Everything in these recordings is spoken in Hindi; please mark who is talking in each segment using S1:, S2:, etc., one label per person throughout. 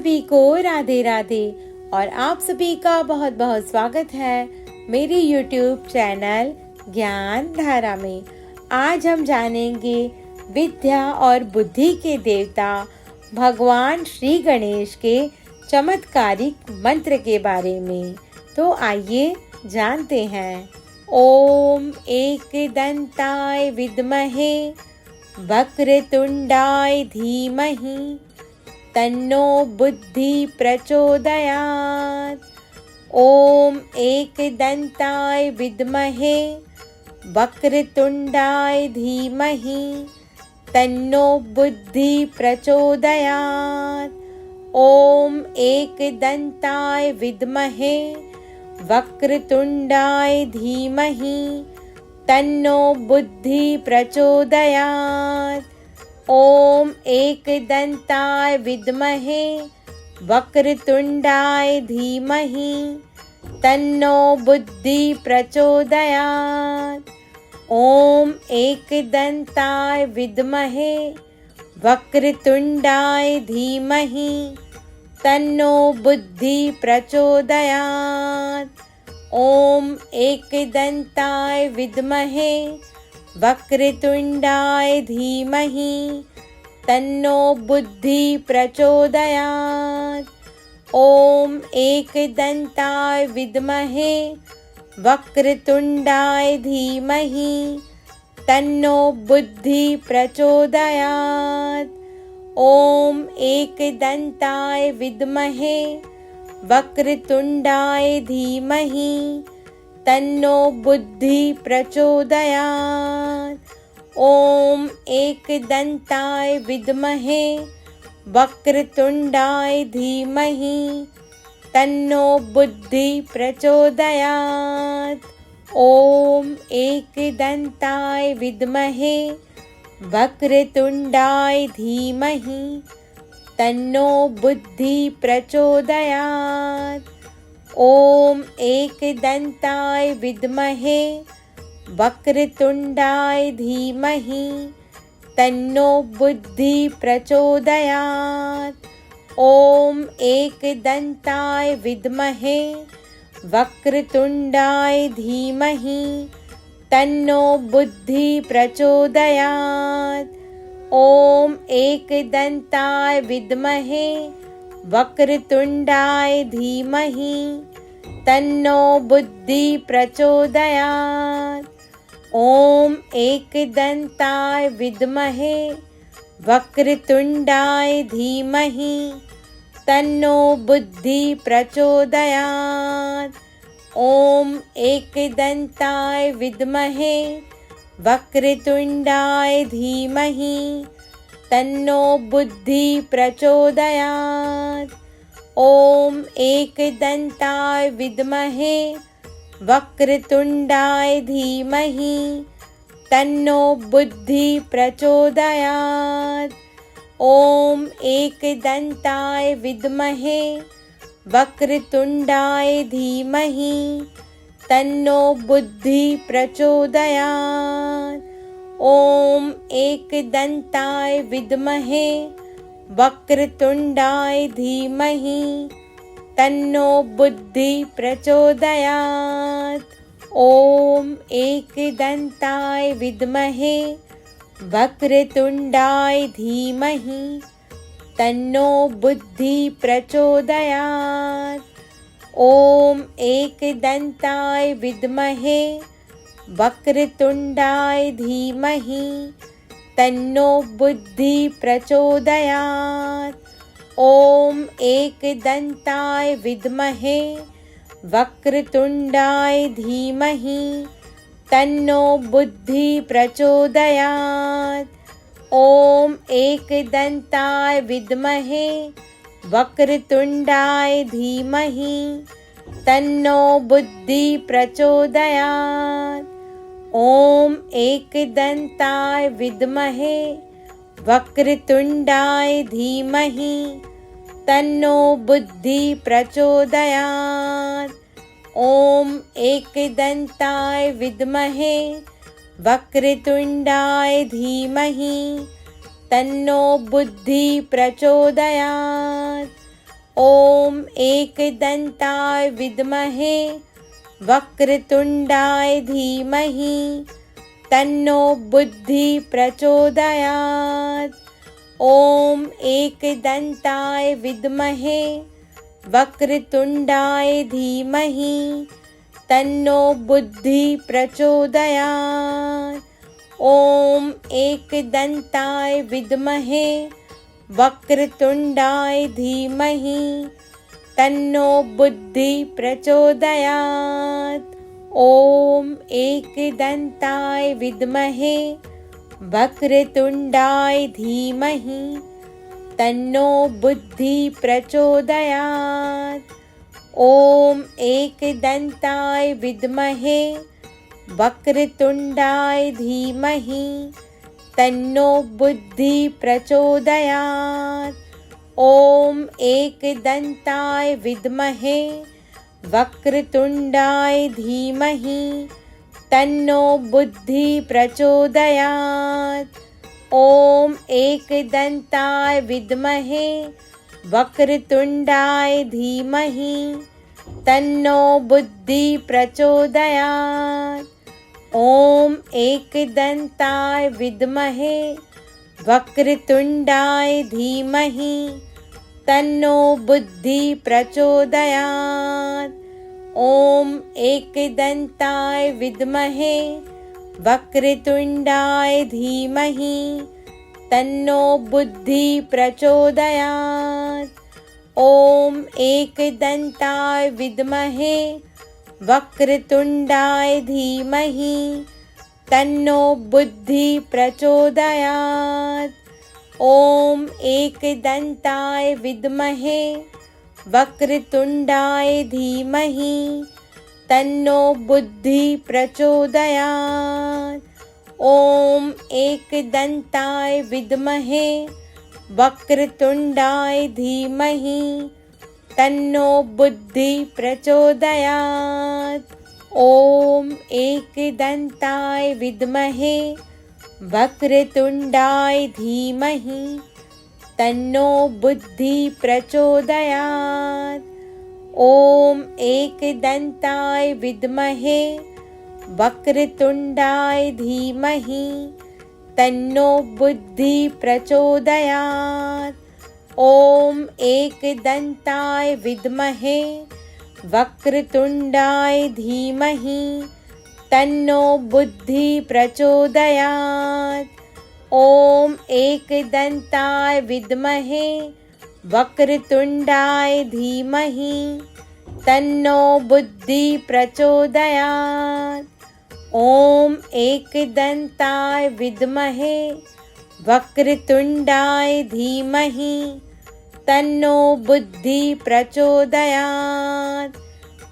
S1: सभी को राधे राधे और आप सभी का बहुत बहुत स्वागत है मेरे YouTube चैनल ज्ञान धारा में। आज हम जानेंगे विद्या और बुद्धि के देवता भगवान श्री गणेश के चमत्कारिक मंत्र के बारे में। तो आइए जानते हैं। ओम एकदंताय विद्महे वक्रतुंडाय धीमहि तन्नो बुद्धि प्रचोदयात्। ओम एकदंताय विद्महे वक्रतुंडाय धीमहि तन्नो बुद्धि प्रचोदयात्। ओम एकदंताय विद्महे वक्रतुंडाय धीमहि तन्नो बुद्धि प्रचोदयात्। ओम एकदंताय विद्महे वक्रतुंडाय धीमहि तन्नो बुद्धि प्रचोदयात्। ओम एकदंताय विद्महे वक्रतुंडाय धीमहि तन्नो बुद्धि प्रचोदयात्। ओम एकदंताय विद्महे वक्रतुंडाय धीमहि तन्नो बुद्धि प्रचोदयात्। ओम एकदंताय विद्महे वक्रतुंडाय धीमहि तन्नो बुद्धि प्रचोदयात्। ओम एकदंताय विद्महे वक्रतुंडाय धीमहि तन्नो बुद्धि प्रचोदयात्। ओम एकदंताय विद्महे वक्रतुंडाय धीमहि तन्नो बुद्धि प्रचोदयात्। ओम एकदंताय विद्महे वक्रतुंडाय धीमहि तन्नो बुद्धि प्रचोदयात्। ओम एकदंताय विद्महे वक्रतुंडाय धीमहि तन्नो बुद्धि प्रचोदयात्। ओम एकदंताय विद्महे वक्रतुंडाय धीमहि तन्नो बुद्धि प्रचोदयात्। ओम एकदंताय विद्महे वक्रतुंडाय धीमहि तन्नो बुद्धि प्रचोदयात्। ओम एकदंताय विद्महे वक्रतुंडाय धीमहि तन्नो बुद्धि प्रचोदयात्। ओम एकदंताय विद्महे वक्रतुंडाय धीमहि तन्नो बुद्धि प्रचोदयात्। ओम एकदंताय विद्महे वक्रतुंडाय धीमहि तन्नो बुद्धि प्रचोदयात्। ओम एकदंताय विद्महे वक्रतुंडाय धीमहि तन्नो बुद्धि प्रचोदयात्। ओम एकदंताय विद्महे वक्रतुंडाय धीमहि तन्नो बुद्धि प्रचोदयात्। ओम एकदंताय विद्महे वक्रतुंडाय धीमहि तन्नो बुद्धि प्रचोदयात्। ओम एकदंताय विद्महे वक्रतुंडाय धीमहि तन्नो बुद्धि प्रचोदयात्। ओम एकदंताय विद्महे वक्रतुंडाय धीमहि तन्नो बुद्धि प्रचोदयात्। ओम एकदंताय विद्महे वक्रतुंडाय धीमहि तन्नो बुद्धि प्रचोदयात्। ओम एकदंताय विद्महे वक्रतुंडाय धीमहि तन्नो बुद्धि प्रचोदयात्। ओम एकदंताय विद्महे वक्रतुंडाय धीमहि तन्नो बुद्धि प्रचोदयात्। एकदन्ताय विद्महे वक्रतुण्डाय धीमहि तन्नो बुद्धि प्रचोदयात्। ॐ एकदन्ताय विद्महे वक्रतुण्डाय धीमहि तन्नो बुद्धि प्रचोदयात्। ॐ एकदन्ताय विद्महे वक्रतुण्डाय धीमहि तन्नो बुद्धि प्रचोदयात्। ॐ एकदन्ताय विद्महे वक्रतुण्डाय धीमहि तन्नो बुद्धि प्रचोदयात्। ॐ एकदन्ताय विद्महे वक्रतुण्डाय धीमहि तन्नो बुद्धि प्रचोदयात्। ॐ एकदन्ताय विद्महे वक्रतुण्डाय धीमहि तन्नो बुद्धि प्रचोदयात्। ॐ एकदन्ताय विद्महे वक्रतुण्डाय धीमहि तन्नो बुद्धि प्रचोदयात्। ॐ एकदन्ताय विद्महे वक्रतुण्डाय धीमहि तन्नो बुद्धि प्रचोदयात्। ॐ एकदन्ताय विद्महे वक्रतुण्डाय धीमहि तन्नो बुद्धि प्रचोदयात्। ॐ एकदन्ताय विद्महे वक्रतुण्डाय धीमहि तन्नो बुद्धि प्रचोदयात्। ॐ एकदन्ताय विद्महे वक्रतुण्डाय धीमहि तन्नो बुद्धि प्रचोदयात्। ॐ एकदन्ताय विद्महे वक्रतुण्डाय धीमहि तन्नो बुद्धि प्रचोदयात्। ॐ एकदन्ताय विद्महे वक्रतुण्डाय धीमहि तन्नो बुद्धि प्रचोदयात्। ॐ एकदन्ताय विद्महे वक्रतुण्डाय धीमहि तन्नो बुद्धि प्रचोदयात्। ॐ एकदन्ताय विद्महे वक्रतुण्डाय धीमहि तन्नो बुद्धि प्रचोदयात्। ॐ एकदन्ताय विद्महे वक्रतुण्डाय धीमहि तन्नो बुद्धि प्रचोदयात्। ॐ एकदन्ताय विद्महे वक्रतुण्डाय धीमहि तन्नो बुद्धि प्रचोदयात्।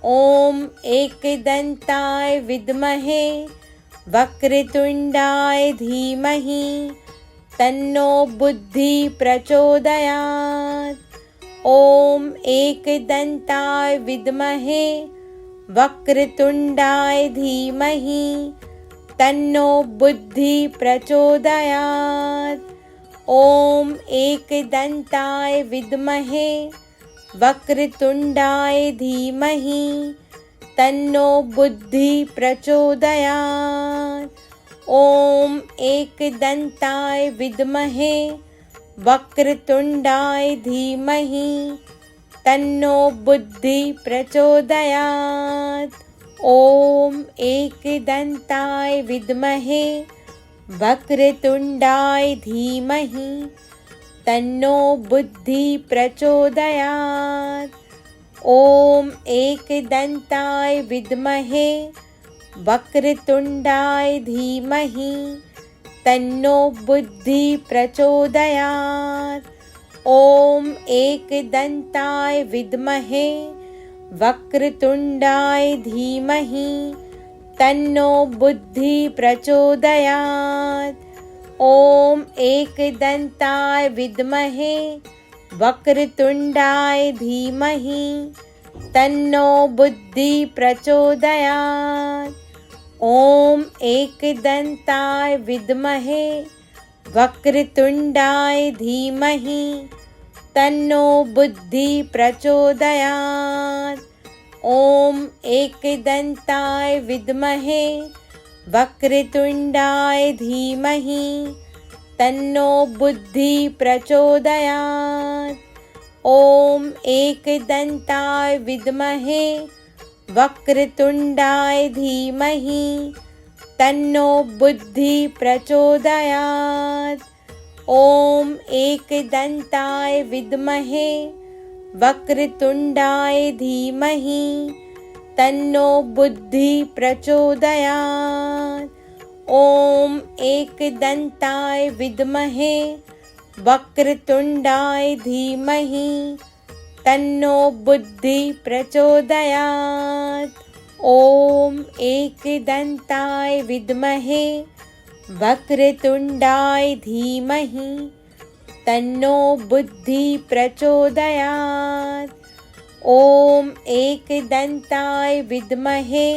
S1: ॐ एकदन्ताय विद्महे वक्रतुण्डाय धीमहि तन्नो बुद्धि प्रचोदयात्। ॐ एकदन्ताय विद्महे वक्रतुण्डाय धीमहि तन्नो बुद्धि प्रचोदयात्। ॐ एकदन्ताय विद्महे वक्रतुण्डाय धीमहि तन्नो बुद्धि प्रचोदयात्। ॐ एकदन्ताय विद्महे वक्रतुण्डाय धीमहि तन्नो बुद्धि प्रचोदयात्। ॐ एकदन्ताय विद्महे वक्रतुण्डाय धीमहि तन्नो बुद्धि प्रचोदयात्। ॐ एकदन्ताय विद्महे वक्रतुण्डाय धीमहि तन्नो बुद्धि प्रचोदयात्। ॐ एकदन्ताय विद्महे वक्रतुण्डाय धीमहि तन्नो बुद्धि प्रचोदयात्। ॐ एकदन्ताय विद्महे वक्रतुण्डाय धीमहि तन्नो बुद्धि प्रचोदयात्। ॐ एकदन्ताय विद्महे वक्रतुण्डाय धीमहि तन्नो बुद्धि प्रचोदयात्। ॐ एकदन्ताय विद्महे वक्रतुण्डाय धीमहि तन्नो बुद्धि प्रचोदयात्। ॐ एकदन्ताय विद्महे वक्रतुण्डाय धीमहि तन्नो बुद्धि प्रचोदयात्। ॐ एकदन्ताय विद्महे वक्रतुण्डाय धीमहि तन्नो बुद्धि प्रचोदयात्। ॐ एकदन्ताय विद्महे वक्रतुण्डाय धीमहि तन्नो बुद्धि प्रचोदयात्। ॐ एकदन्ताय विद्महे वक्रतुण्डाय धीमहि तन्नो बुद्धि प्रचोदयात्। ॐ एकदन्ताय विद्महे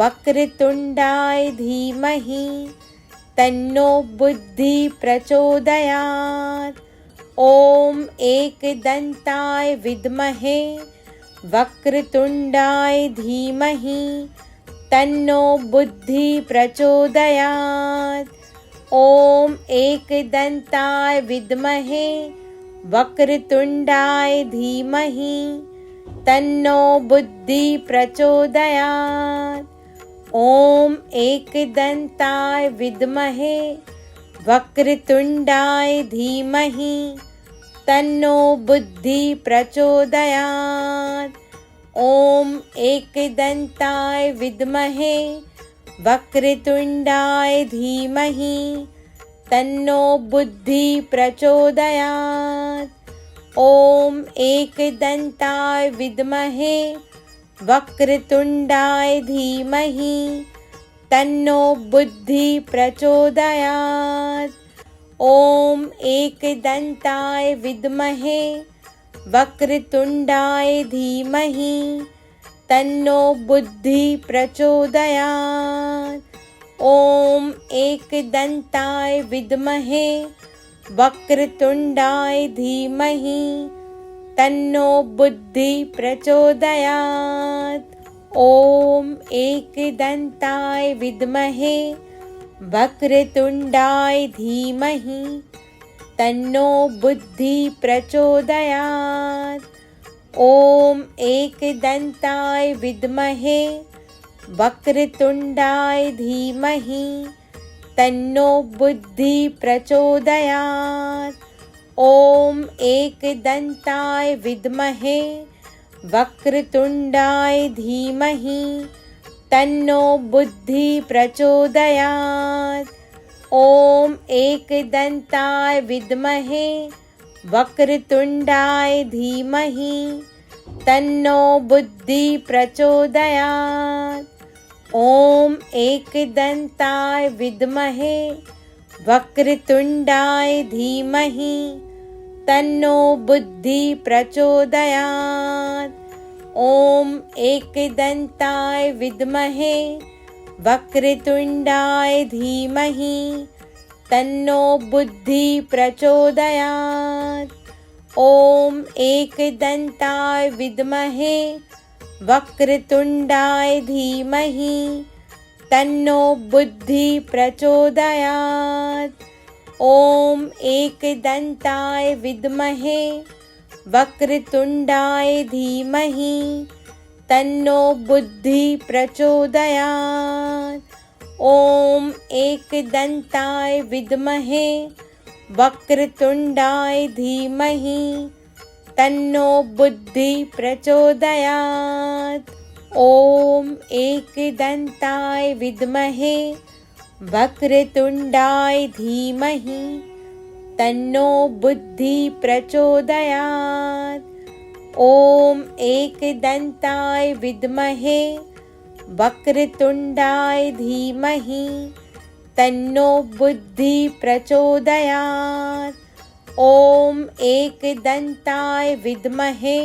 S1: वक्रतुण्डाय धीमहि तन्नो बुद्धि प्रचोदयात्। ॐ एकदन्ताय विद्महे वक्रतुण्डाय धीमहि तन्नो बुद्धि प्रचोदयात्। ॐ एकदन्ताय विद्महे वक्रतुण्डाय धीमहि तन्नो बुद्धि प्रचोदयात्। ॐ एकदन्ताय विद्महे वक्रतुण्डाय धीमहि तन्नो बुद्धि प्रचोदयात्। ॐ एकदन्ताय विद्महे वक्रतुण्डाय धीमहि तन्नो बुद्धि प्रचोदयात्। ॐ एकदन्ताय विद्महे वक्रतुण्डाय धीमहि तन्नो बुद्धि प्रचोदयात्। ॐ एकदन्ताय विद्महे वक्रतुण्डाय धीमहि तन्नो बुद्धि प्रचोदयात्। ॐ एकदन्ताय विद्महे वक्रतुण्डाय धीमहि तन्नो बुद्धि प्रचोदयात्। ॐ एकदन्ताय विद्महे वक्रतुण्डाय धीमहि तन्नो बुद्धि प्रचोदयात्। ॐ एकदन्ताय विद्महे वक्रतुण्डाय धीमहि तन्नो बुद्धि प्रचोदयात्। ॐ एकदन्ताय विद्महे वक्रतुण्डाय धीमहि तन्नो बुद्धि प्रचोदयात्। ॐ एकदन्ताय विद्महे वक्रतुण्डाय धीमहि तन्नो बुद्धि प्रचोदयात्। ॐ एकदन्ताय विद्महे वक्रतुण्डाय धीमहि तन्नो बुद्धि प्रचोदयात्। ॐ एकदन्ताय विद्महे वक्रतुण्डाय धीमहि तन्नो बुद्धि प्रचोदयात्। ॐ एकदन्ताय विद्महे वक्रतुण्डाय धीमहि तन्नो बुद्धि प्रचोदयात्। ॐ एकदन्ताय विद्महे वक्रतुण्डाय धीमहि तन्नो बुद्धि प्रचोदयात्। ॐ एकदन्ताय विद्महे वक्रतुण्डाय धीमहि तन्नो बुद्धि प्रचोदयात्। ॐ एकदन्ताय विद्महे वक्रतुण्डाय धीमहि तन्नो बुद्धि प्रचोदयात्। ॐ एकदन्ताय विद्महे वक्रतुण्डाय धीमहि तन्नो बुद्धि प्रचोदयात्। ॐ एकदन्ताय विद्महे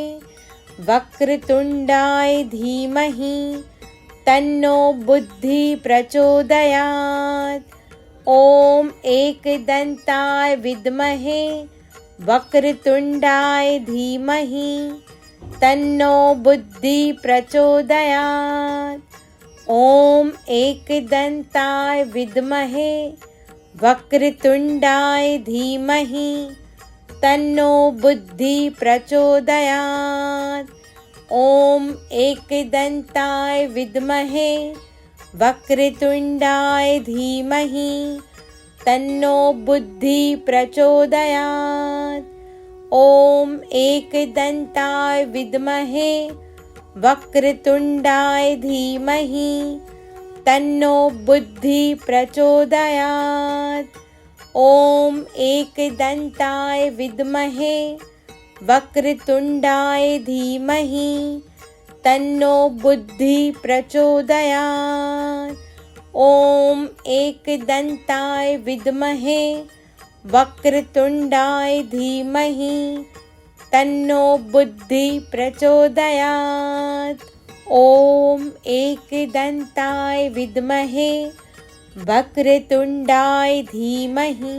S1: वक्रतुण्डाय धीमहि तन्नो बुद्धि प्रचोदयात्। ॐ एकदन्ताय विद्महे वक्रतुण्डाय धीमहि तन्नो बुद्धि प्रचोदयात्। ॐ एकदन्ताय विद्महे वक्रतुण्डाय धीमहि तन्नो बुद्धि प्रचोदयात्। ॐ एकदन्ताय विद्महे वक्रतुण्डाय धीमहि तन्नो बुद्धि प्रचोदयात्। ॐ एकदन्ताय विद्महे वक्रतुण्डाय धीमहि तन्नो बुद्धि प्रचोदयात्। ॐ एकदन्ताय विद्महे वक्रतुण्डाय धीमहि तन्नो बुद्धि प्रचोदयात्। ॐ एकदन्ताय विद्महे वक्रतुण्डाय धीमहि तन्नो बुद्धि प्रचोदयात्। ॐ एकदन्ताय विद्महे वक्रतुण्डाय धीमहि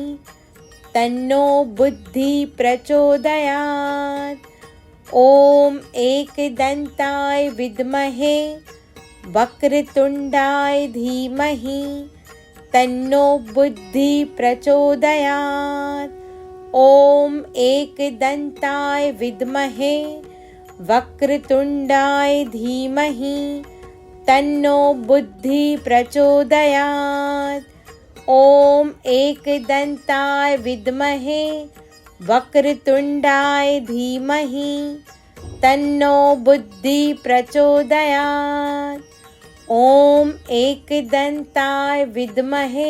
S1: तन्नो बुद्धि प्रचोदयात्। ॐ एकदन्ताय विद्महे वक्रतुण्डाय धीमहि तन्नो बुद्धि प्रचोदयात्। ॐ एकदन्ताय विद्महे वक्रतुण्डाय धीमहि तन्नो बुद्धि प्रचोदयात्। ॐ एकदन्ताय विद्महे वक्रतुण्डाय धीमहि तन्नो बुद्धि प्रचोदयात्। ॐ एकदन्ताय विद्महे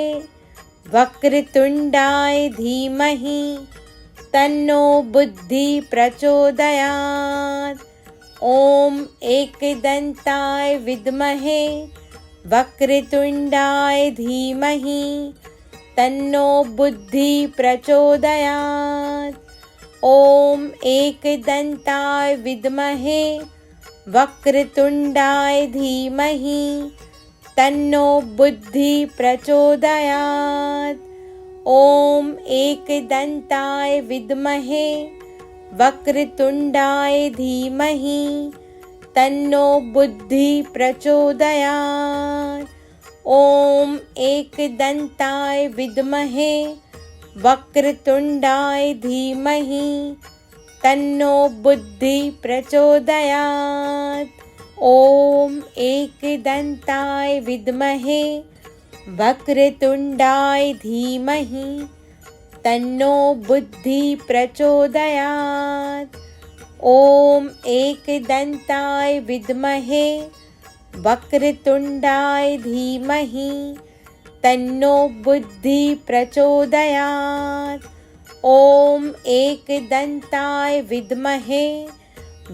S1: वक्रतुण्डाय धीमहि तन्नो बुद्धि प्रचोदयात्। ॐ एकदन्ताय विद्महे वक्रतुण्डाय धीमहि तन्नो बुद्धि प्रचोदयात्। ॐ एकदन्ताय विद्महे वक्रतुण्डाय धीमहि तन्नो बुद्धि प्रचोदयात्। ॐ एकदन्ताय विद्महे वक्रतुण्डाय धीमहि तन्नो बुद्धि प्रचोदयात्। ॐ एकदन्ताय विद्महे वक्रतुण्डाय धीमहि तन्नो बुद्धि प्रचोदयात्। ॐ एकदन्ताय विद्महे वक्रतुण्डाय धीमहि तन्नो बुद्धि प्रचोदयात्। ॐ एकदन्ताय विद्महे वक्रतुण्डाय धीमहि तन्नो बुद्धि प्रचोदयात्। ॐ एकदन्ताय विद्महे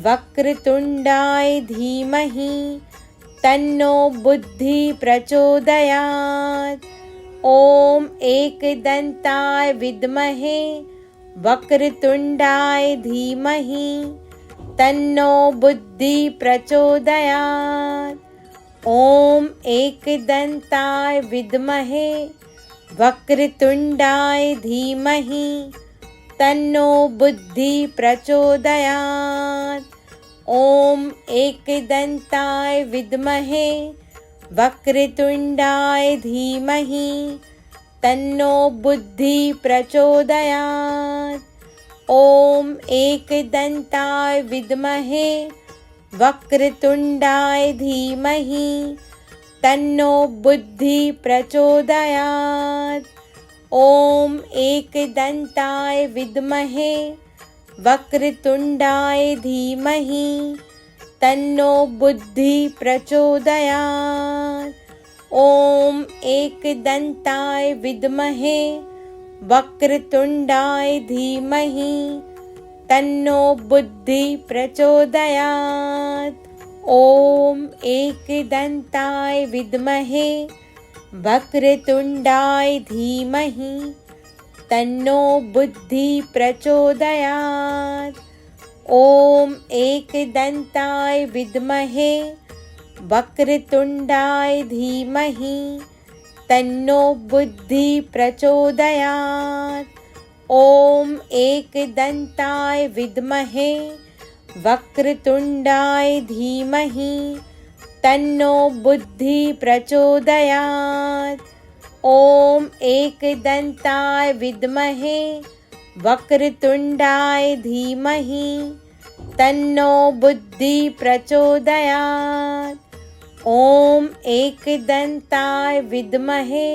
S1: वक्रतुण्डाय धीमहि तन्नो बुद्धि प्रचोदयात्। ॐ एकदन्ताय विद्महे वक्रतुण्डाय धीमहि तन्नो बुद्धि प्रचोदयात्। ॐ एकदन्ताय विद्महे वक्रतुण्डाय धीमहि तन्नो बुद्धि प्रचोदयात्। ॐ एकदन्ताय विद्महे वक्रतुण्डाय धीमहि तन्नो बुद्धि प्रचोदयात्। ॐ एकदन्ताय विद्महे वक्रतुण्डाय धीमहि तन्नो बुद्धि प्रचोदयात्। ॐ एकदन्ताय विद्महे वक्रतुण्डाय धीमहि तन्नो बुद्धि प्रचोदयात्। ॐ एकदन्ताय विद्महे वक्रतुण्डाय धीमहि तन्नो बुद्धि प्रचोदयात्। ॐ एकदन्ताय विद्महे वक्रतुण्डाय धीमहि तन्नो बुद्धि प्रचोदयात्। ॐ एकदन्ताय विद्महे वक्रतुण्डाय धीमहि तन्नो बुद्धि प्रचोदयात्। ॐ एकदन्ताय विद्महे वक्रतुण्डाय धीमहि तन्नो बुद्धि प्रचोदयात्। ॐ एकदन्ताय विद्महे वक्रतुण्डाय धीमहि तन्नो बुद्धि प्रचोदयात्। ॐ एकदन्ताय विद्महे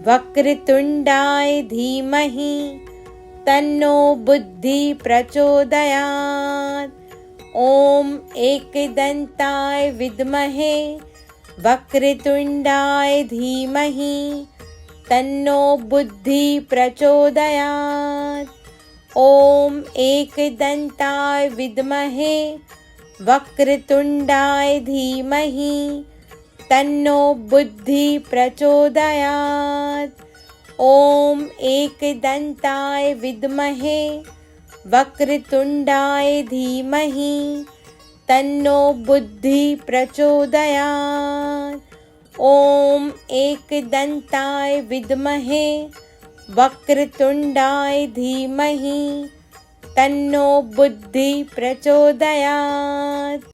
S1: वक्रतुण्डाय धीमहि तन्नो बुद्धि प्रचोदयात्। ॐ एकदन्ताय विद्महे वक्रतुण्डाय धीमहि तन्नो बुद्धि प्रचोदयात्। ॐ एकदन्ताय विद्महे वक्रतुण्डाय धीमहि तन्नो बुद्धि प्रचोदयात्। ॐ एकदन्ताय विद्महे वक्रतुण्डाय धीमहि तन्नो बुद्धि प्रचोदयात्। ॐ एकदन्ताय विद्महे वक्रतुण्डाय धीमहि तन्नो बुद्धि प्रचोदयात्।